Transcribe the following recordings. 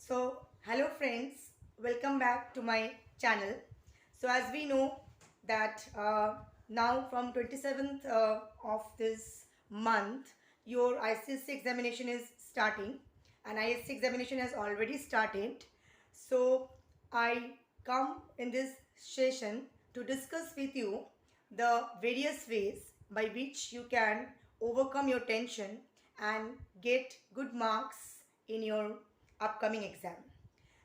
Hello friends, welcome back to my channel. So, as we know that now from 27th of this month, your ICSE examination is starting, and ISC examination has already started. So, I come in this session to discuss with you the various ways by which you can overcome your tension and get good marks in your upcoming exam.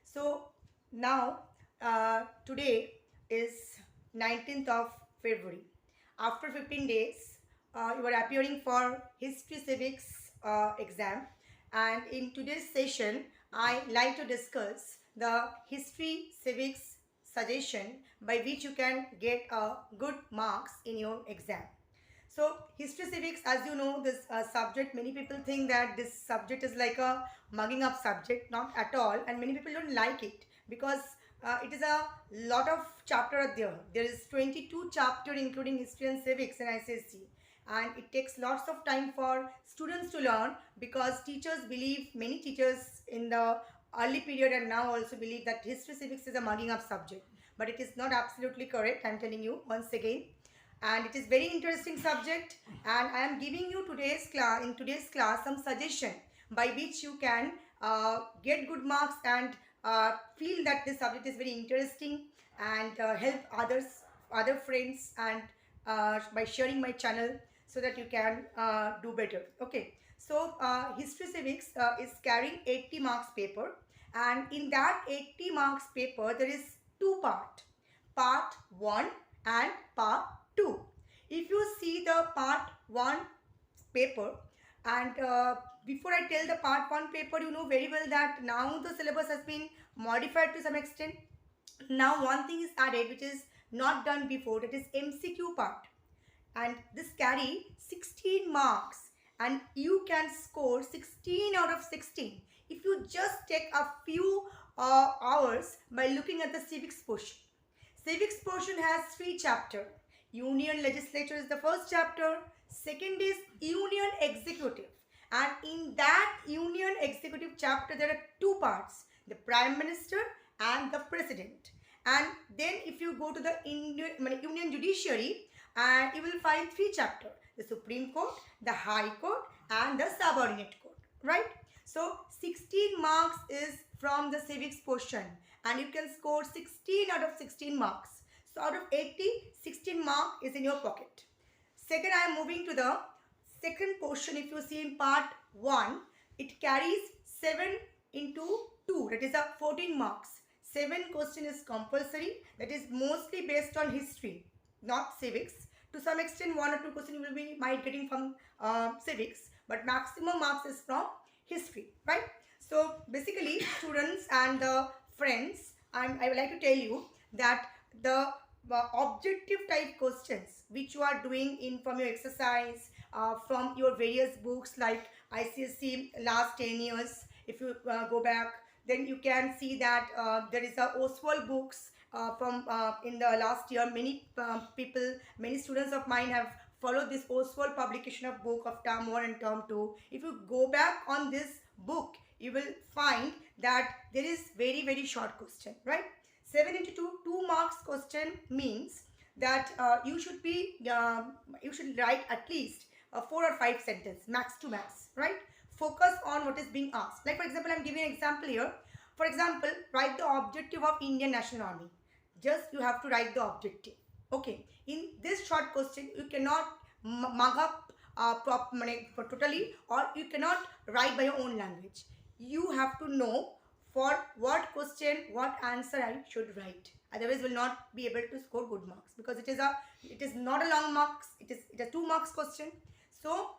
So now today is 19th of February. After 15 days, you are appearing for History Civics exam, and in today's session, I like to discuss the History Civics suggestion by which you can get good marks in your exam. So history civics, as you know, this subject, many people think that this subject is like a mugging up subject. Not at all, and many people don't like it because it is a lot of chapter are there. There is 22 chapter including history and civics in ICSE, and it takes lots of time for students to learn because teachers believe, many teachers in the early period and now also believe that history civics is a mugging up subject, but it is not absolutely correct. I'm telling you once again, and it is very interesting subject, and I am giving you today's class some suggestion by which you can get good marks and feel that this subject is very interesting, and help other friends, and by sharing my channel so that you can do better. Okay, so history civics is carrying 80 marks paper, and in that 80 marks paper there is part 1 and part 2. If you see the part 1 paper, and before I tell the part 1 paper, you know very well that now the syllabus has been modified to some extent. Now one thing is added which is not done before, that is MCQ part, and this carry 16 marks, and you can score 16 out of 16 if you just take a few hours by looking at the civics portion. Civics portion has 3 chapters. Union legislature is the first chapter. Second is union executive. And in that union executive chapter, there are 2 parts, the prime minister and the president. And then if you go to the union judiciary, and you will find 3 chapters, the Supreme Court, the High Court, and the subordinate court, right? So 16 marks is from the civics portion, and you can score 16 out of 16 marks. So out of 80, 16 mark is in your pocket. Second, I am moving to the second portion. If you see in part 1, it carries 7 into 2, that is a 14 marks. 7 question is compulsory, that is mostly based on history, not civics. To some extent, 1 or 2 questions you will be might getting from civics, but maximum marks is from history, right? So basically, students and the friends, I would like to tell you that the objective type questions which you are doing in from your exercise, from your various books like ICSE last 10 years, if you go back, then you can see that there is a Oswald books from in the last year. Many many students of mine have followed this Oswald publication of book of term 1 and term 2. If you go back on this book, you will find that there is very short question, right? 7 into 2, 2 marks question means that you should write at least 4 or 5 sentences, max to max, right? Focus on what is being asked. Like for example, I'm giving an example here. For example, write the objective of Indian National Army. Just you have to write the objective. Okay. In this short question, you cannot mug up totally, or you cannot write by your own language. You have to know for what question, what answer I should write. Otherwise, will not be able to score good marks, because it is not a long marks. It is a 2 marks question. So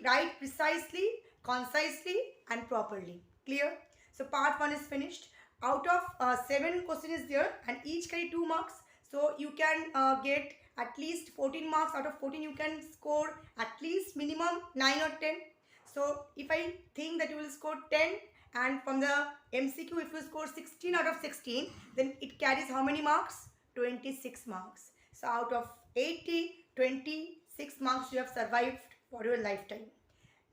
write precisely, concisely, and properly. Clear? So part 1 is finished. Out of 7 questions is there, and each carry 2 marks. So you can get at least 14 marks. Out of 14, you can score at least minimum 9 or 10. So if I think that you will score 10, and from the MCQ, if you score 16 out of 16, then it carries how many marks? 26 marks. So out of 80, 26 marks you have survived for your lifetime.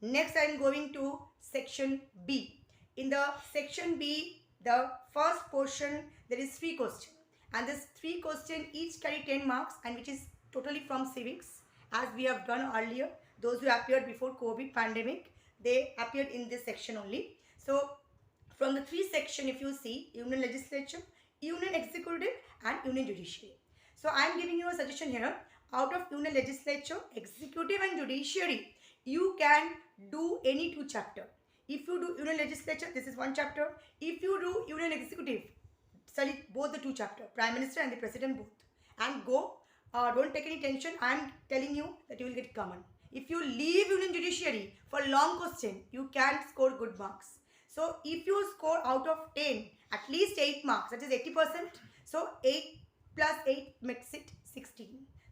Next, I am going to section B. In the section B, the first portion, there is 3 questions. And this 3 questions each carry 10 marks and which is totally from civics, as we have done earlier. Those who appeared before COVID pandemic, they appeared in this section only. So from the 3 section, if you see, Union Legislature, Union Executive and Union Judiciary. So I am giving you a suggestion here. Out of Union Legislature, Executive and Judiciary, you can do any 2 chapter. If you do Union Legislature, this is 1 chapter. If you do Union Executive, study both the 2 chapter, Prime Minister and the President both. And go, don't take any tension. I am telling you that you will get common. If you leave Union Judiciary for long question, you can score good marks. So if you score out of 10, at least 8 marks, that is 80%. So 8 plus 8 makes it 16.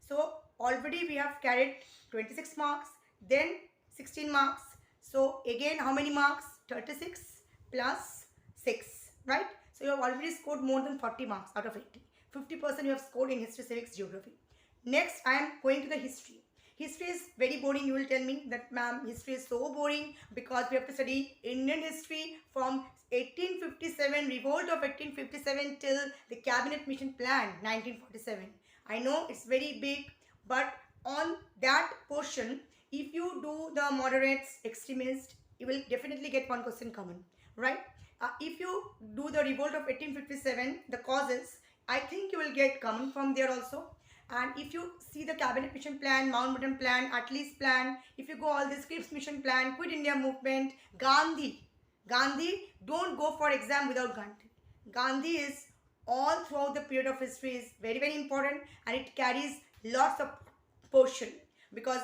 So already we have carried 26 marks, then 16 marks. So again, how many marks? 36 plus 6, right? So you have already scored more than 40 marks out of 80. 50% you have scored in history, civics, geography. Next, I am going to the history. History is very boring. You will tell me that, ma'am, history is so boring because we have to study Indian history from 1857, revolt of 1857 till the cabinet mission plan 1947. I know it's very big, but on that portion, if you do the moderates, extremists, you will definitely get 1 question common, right? If you do the revolt of 1857, the causes, I think you will get common from there also. And if you see the cabinet mission plan, Mountbatten plan, Attlee's plan, if you go all this Cripps mission plan, Quit India movement, Gandhi, don't go for exam without Gandhi. Gandhi is all throughout the period of history is very, very important, and it carries lots of portion because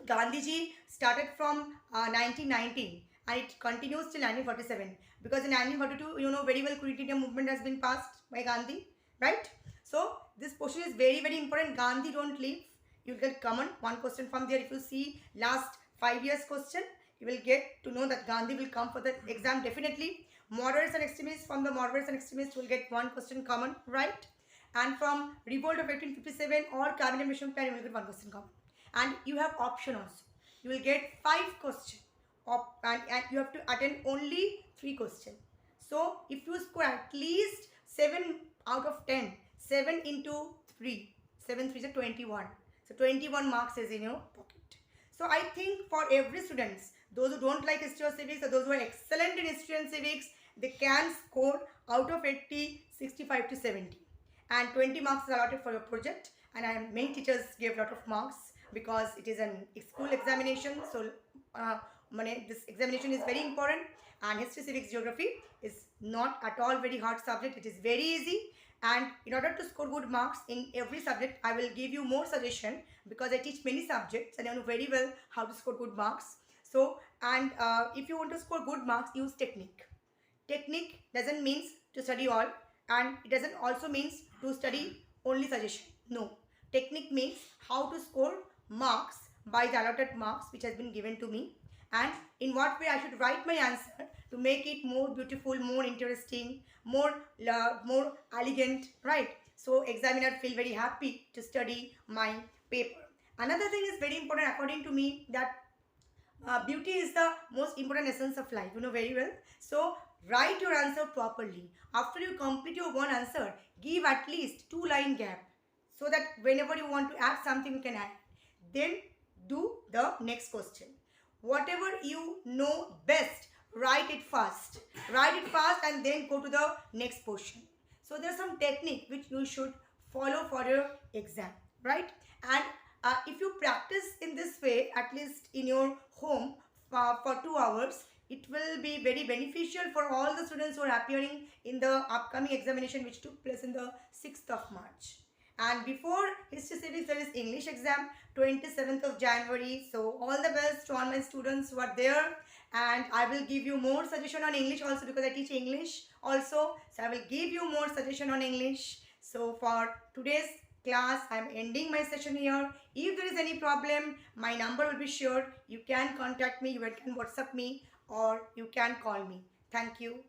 Gandhiji started from 1919 and it continues till 1947, because in 1942, you know very well, Quit India movement has been passed by Gandhi, right? So this portion is very, very important. Gandhi don't leave. You will get common 1 question from there. If you see last 5 years question, you will get to know that Gandhi will come for the exam definitely. Moderates and extremists, from the moderates and extremists will get 1 question common, right? And from revolt of 1857 or cabinet mission plan, you will get 1 question common. And you have option also. You will get 5 questions and you have to attend only 3 questions. So if you score at least 7 out of 10, 7 into 3, 7 3 is 21. So 21 marks is in your pocket. So I think for every students, those who don't like history or civics or those who are excellent in history and civics, they can score out of 80, 65 to 70. And 20 marks is allotted for your project. And many teachers gave a lot of marks because it is a school examination. So this examination is very important. And history, civics, geography is not at all very hard subject. It is very easy. And in order to score good marks in every subject, I will give you more suggestion because I teach many subjects and I know very well how to score good marks. So, and if you want to score good marks, use technique. Technique doesn't mean to study all, and it doesn't also means to study only suggestion. No. Technique means how to score marks by the allotted marks which has been given to me, and in what way I should write my answer to make it more beautiful, more interesting, more elegant, right? So examiner feel very happy to study my paper. Another thing is very important according to me, that beauty is the most important essence of life, you know very well. So write your answer properly. After you complete your one answer, give at least 2-line gap so that whenever you want to add something, you can add. Then do the next question. Whatever you know best, write it fast. Write it fast and then go to the next portion. So there's some technique which you should follow for your exam, right? And if you practice in this way, at least in your home for 2 hours, it will be very beneficial for all the students who are appearing in the upcoming examination which took place in the 6th of March. And before history, civics, there is English exam 27th of January. So all the best to all my students who are there. And I will give you more suggestion on English also because I teach English also. So I will give you more suggestion on English. So for today's class, I am ending my session here. If there is any problem, my number will be shared. You can contact me, you can WhatsApp me, or you can call me. Thank you.